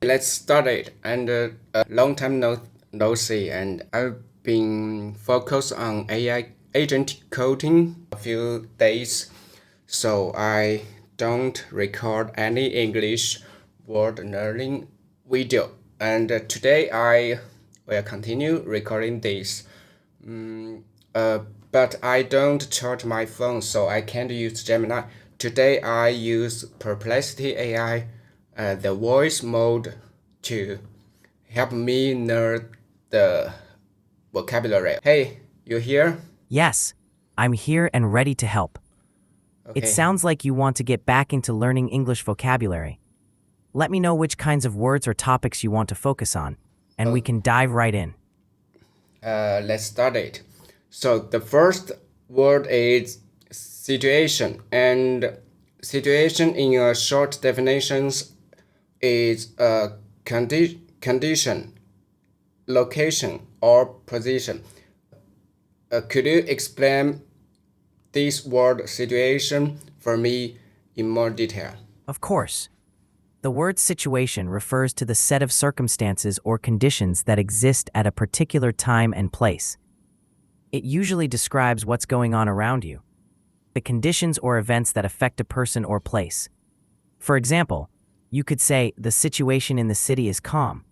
Let's start it. And a long time no see, and I've been focused on AI agent coding a few days, so I don't record any English word learning video. And today I will continue recording this. Uh, but I don't charge my phone, so I can't use Gemini. Today I use Perplexity AI, the voice mode, to help me learn the vocabulary. Hey, you here? Yes, I'm here and ready to help. It Okay. sounds like you want to get back into learning English vocabulary. Let me know which kinds of words or topics you want to focus on, and we Oh, can dive right in. let's start it. So the first word is situation, and situation in a short definitions is a condition, location, or position. Could you explain this word situation for me in more detail? Of course, the word situation refers to the set of circumstances or conditions that exist at a particular time and place. It usually describes what's going on around you, the conditions or events that affect a person or place. For example, you could say the situation in the city is calm,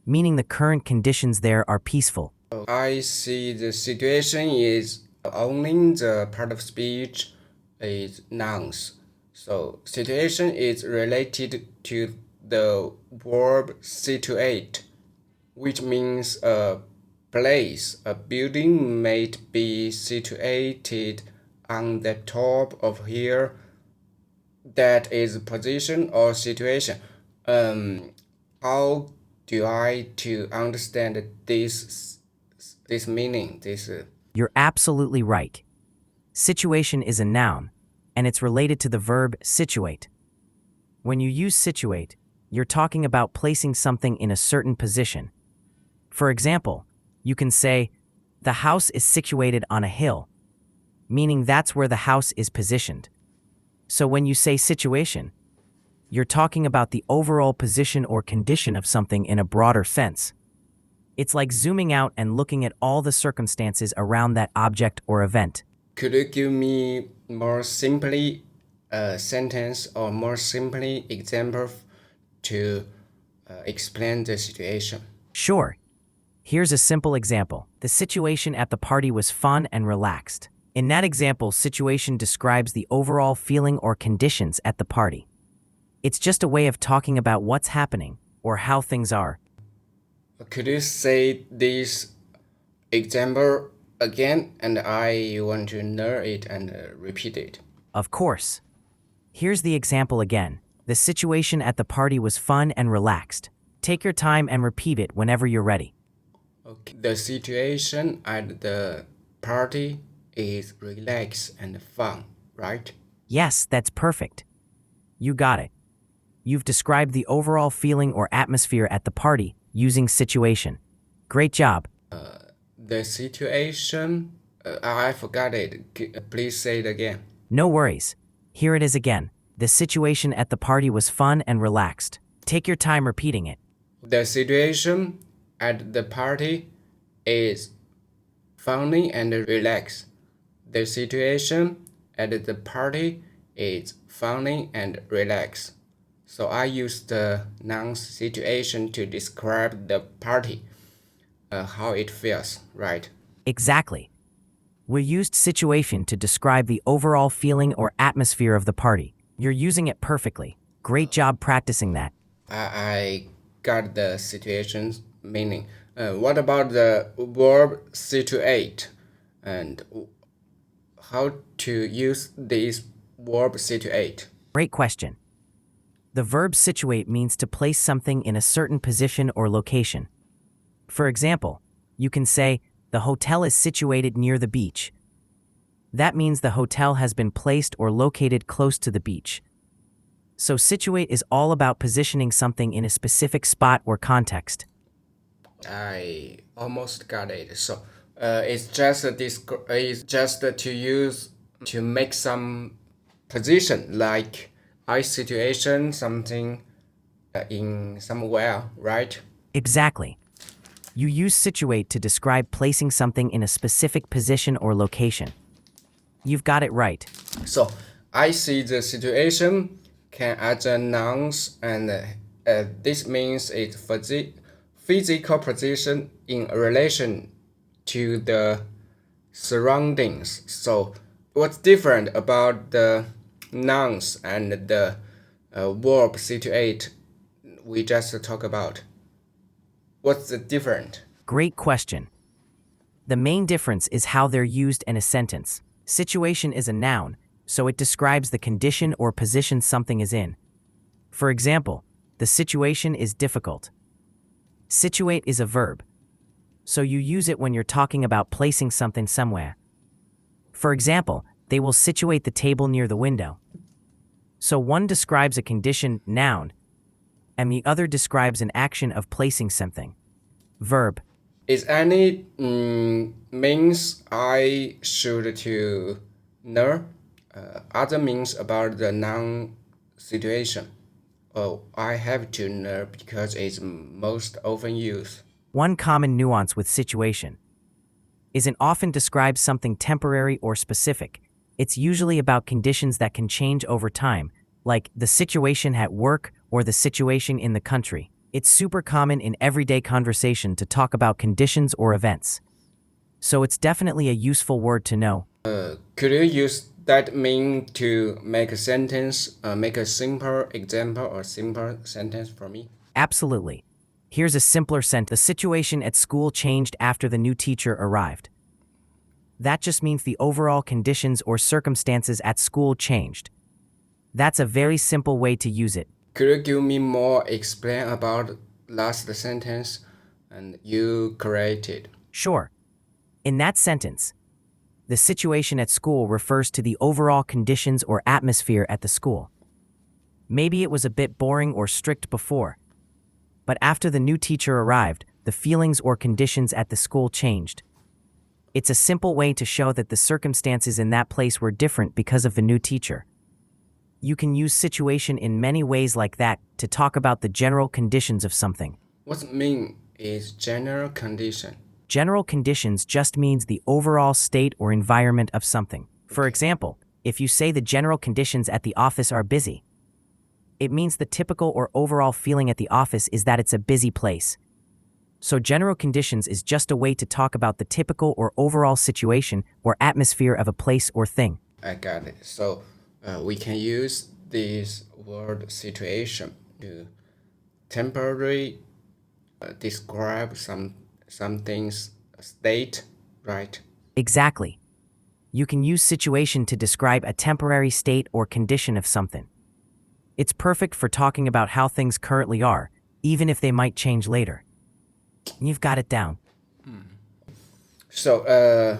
meaning the current conditions there are peaceful. I see the situation is only the part of speech is nouns. So situation is related to the verb situate, which means a place, a building may be situated on the top of hill. That is position or situation. How do I to understand this meaning? This You're absolutely right. Situation is a noun, and it's related to the verb situate. When you use situate, you're talking about placing something in a certain position. For example, you can say, the house is situated on a hill, meaning that's where the house is positioned. So when you say situation, you're talking about the overall position or condition of something in a broader sense. It's like zooming out and looking at all the circumstances around that object or event. could you give me more simply a sentence or more simply example to explain the situation? Sure. Here's a simple example. The situation at the party was fun and relaxed. In that example, situation describes the overall feeling or conditions at the party. It's just a way of talking about what's happening or how things are. Could you say this example again? And I want to learn it and repeat it. Of course. Here's the example again. The situation at the party was fun and relaxed. Take your time and repeat it whenever you're ready. Okay. The situation at the party is relaxed and fun, right? Yes, that's perfect. You got it. You've described the overall feeling or atmosphere at the party using situation. Great job. The situation, I forgot it. Please say it again. No worries. Here it is again. The situation at the party was fun and relaxed. Take your time repeating it. The situation at the party is funny and relaxed. The situation at the party is funny and relaxed. So I use the noun situation to describe the party, how it feels, right? Exactly. We used situation to describe the overall feeling or atmosphere of the party. You're using it perfectly. Great job practicing that. I got the situation's meaning. What about the verb situate and how to use this verb situate? Great question. The verb situate means to place something in a certain position or location. For example, you can say, the hotel is situated near the beach. That means the hotel has been placed or located close to the beach. So situate is all about positioning something in a specific spot or context. I almost got it. So it's just it's just to use to make some position like I situation something in somewhere, right? Exactly. You use situate to describe placing something in a specific position or location. You've got it right. So I see the situation can add a nouns, and this means it's physical position in relation to the surroundings. So what's different about the nouns and the verb situate we just talked about? What's the different? Great question. The main difference is how they're used in a sentence. Situation is a noun, so it describes the condition or position something is in. For example, the situation is difficult. Situate is a verb, so you use it when you're talking about placing something somewhere. For example, they will situate the table near the window. So one describes a condition, noun, and the other describes an action of placing something, verb. Is any means I should to know other means about the noun situation? Oh, I have to know because it's most often used. One common nuance with situation is it often describes something temporary or specific. It's usually about conditions that can change over time, like the situation at work or the situation in the country. It's super common in everyday conversation to talk about conditions or events. So it's definitely a useful word to know. Could you use that mean to make a sentence, make a simple example or simple sentence for me? Absolutely. Here's a simpler sentence. The situation at school changed after the new teacher arrived. That just means the overall conditions or circumstances at school changed. That's a very simple way to use it. Could you give me more explain about last sentence and you created? Sure. In that sentence, the situation at school refers to the overall conditions or atmosphere at the school. Maybe it was a bit boring or strict before, but after the new teacher arrived, the feelings or conditions at the school changed. It's a simple way to show that the circumstances in that place were different because of the new teacher. You can use situation in many ways like that to talk about the general conditions of something. What mean is general condition? General conditions just means the overall state or environment of something. For example, if you say the general conditions at the office are busy, it means the typical or overall feeling at the office is that it's a busy place. So general conditions is just a way to talk about the typical or overall situation or atmosphere of a place or thing. I got it. So we can use this word situation to temporarily describe something's state, right? Exactly. You can use situation to describe a temporary state or condition of something. It's perfect for talking about how things currently are, even if they might change later. You've got it down. So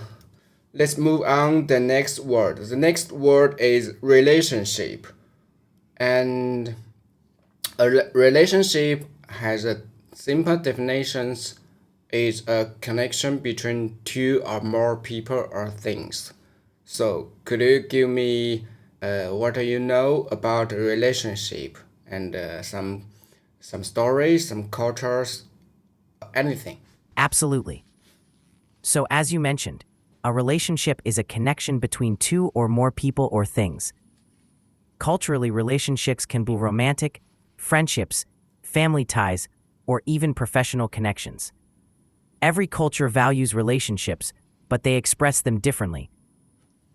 let's move on the next word. The next word is relationship. And a relationship has a simple definitions is a connection between two or more people or things. So could you give me what do you know about a relationship and some stories, some cultures, anything? Absolutely. So as you mentioned, a relationship is a connection between two or more people or things. Culturally, relationships can be romantic, friendships, family ties, or even professional connections. Every culture values relationships, but they express them differently.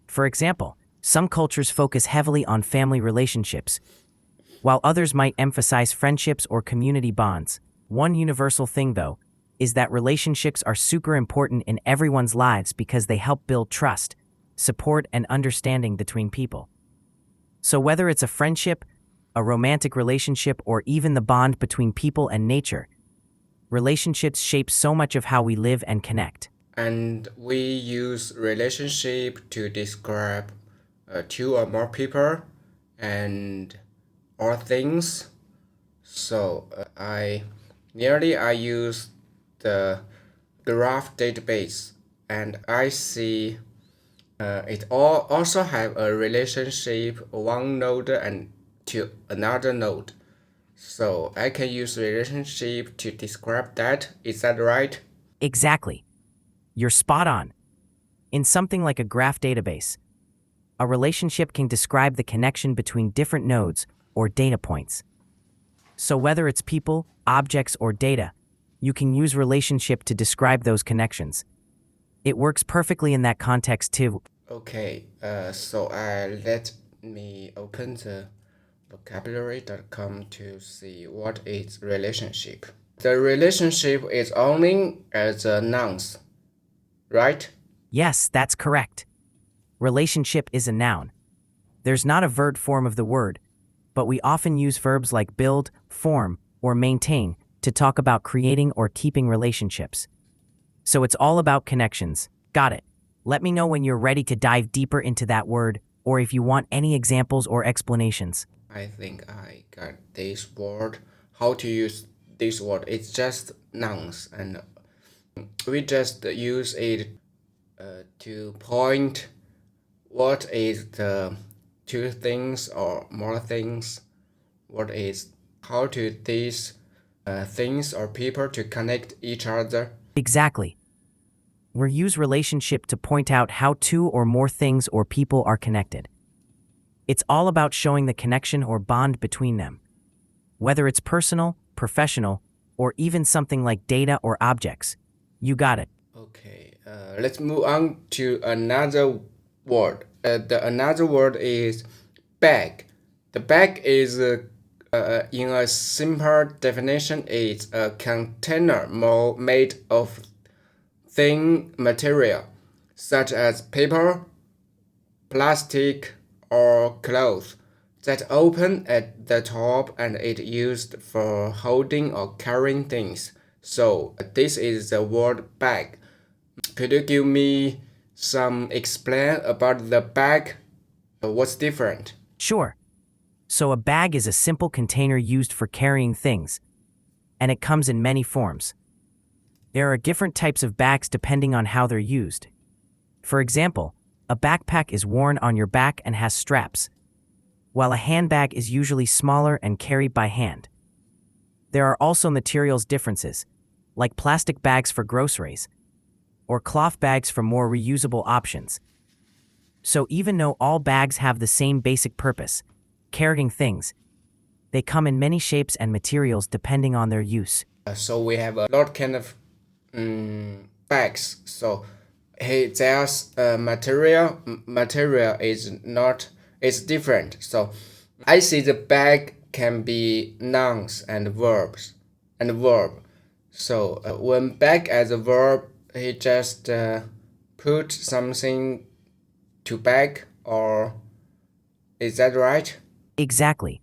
For example, some cultures focus heavily on family relationships, while others might emphasize friendships or community bonds. One universal thing, though, is that relationships are super important in everyone's lives because they help build trust, support, and understanding between people. So whether it's a friendship, a romantic relationship, or even the bond between people and nature, relationships shape so much of how we live and connect. And we use relationship to describe two or more people and or things. So I use the graph database and I see it all also have a relationship one node and to another node. So I can use relationship to describe that. Is that right? Exactly. You're spot on. In something like a graph database, a relationship can describe the connection between different nodes or data points. So whether it's people, objects, or data, you can use relationship to describe those connections. It works perfectly in that context too. Okay, so let me open the vocabulary.com to see what is relationship. The relationship is only as a nouns, right? Yes, that's correct. Relationship is a noun. There's not a verb form of the word, but we often use verbs like build, form, or maintain to talk about creating or keeping relationships. So it's all about connections. Got it. Let me know when you're ready to dive deeper into that word, or if you want any examples or explanations. I think I got this word. How to use this word? It's just nouns, and we just use it to point what is the two things or more things. What is how to these things or people to connect each other. Exactly. We use relationship to point out how two or more things or people are connected. It's all about showing the connection or bond between them. Whether it's personal, professional, or even something like data or objects. You got it. Okay, let's move on to another word. The another word is bag. The bag is in a simple definition is a container made of thin material such as paper, plastic, or cloth that open at the top and it used for holding or carrying things. So this is the word bag. Could you give me some explain about the bag? What's different? Sure. So a bag is a simple container used for carrying things, and it comes in many forms. There are different types of bags depending on how they're used. For example, a backpack is worn on your back and has straps, while a handbag is usually smaller and carried by hand. There are also materials differences, like plastic bags for groceries, or cloth bags for more reusable options. So even though all bags have the same basic purpose, carrying things, they come in many shapes and materials depending on their use. So we have a lot kind of bags. So hey, there's material is not it's different. So I see the bag can be nouns and verbs and verb. So when bag as a verb, he just put something to bag, or is that right? Exactly.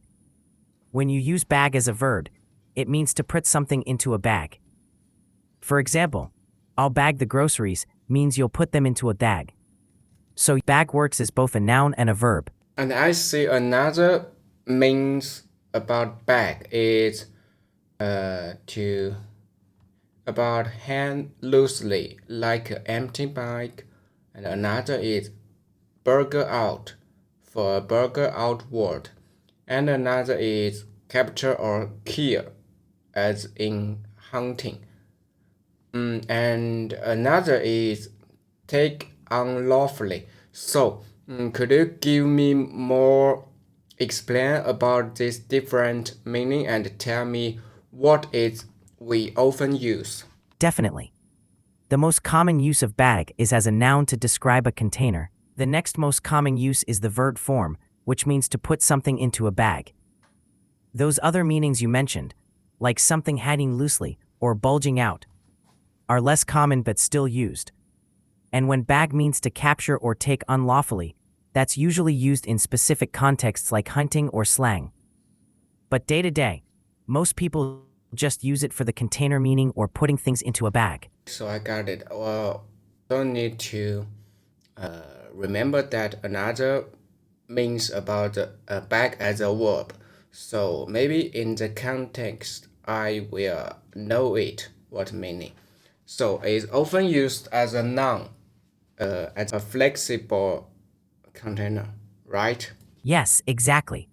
When you use bag as a verb, it means to put something into a bag. For example, I'll bag the groceries means you'll put them into a bag. So bag works as both a noun and a verb. And I see another means about bag is to about hand loosely like an empty bag, and another is burger out for a burger outward, and another is capture or kill as in hunting. And another is take unlawfully. So, could you give me more explain about this different meaning and tell me what is we often use? Definitely. The most common use of bag is as a noun to describe a container. The next most common use is the verb form, which means to put something into a bag. Those other meanings you mentioned, like something hanging loosely or bulging out, are less common but still used. And when bag means to capture or take unlawfully, that's usually used in specific contexts like hunting or slang. But day to day, most people just use it for the container meaning or putting things into a bag. So I got it. Well, don't need to remember that another means about a bag as a verb. So maybe in the context, I will know it what meaning. So it's often used as a noun, as a flexible container, right? Yes, exactly.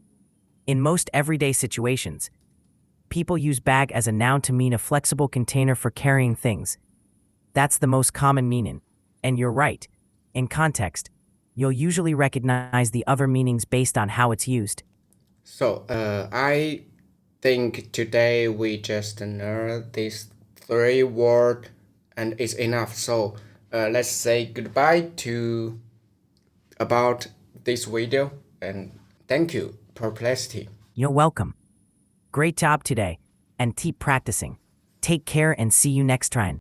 In most everyday situations, People use bag as a noun to mean a flexible container for carrying things. That's the most common meaning. And you're right. In context, you'll usually recognize the other meanings based on how it's used. So, I think today we just learned these three words and it's enough. So, let's say goodbye to about this video and thank you, Perplexity. You're welcome. Great job today, and keep practicing. Take care and see you next time.